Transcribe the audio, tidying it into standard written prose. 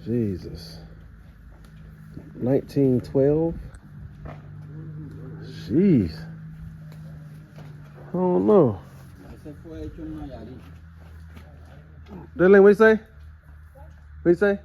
Jesus. 1912. Jeez. I don't know. Ese fue hecho en Nayarit. Dylan, what you say? What you say?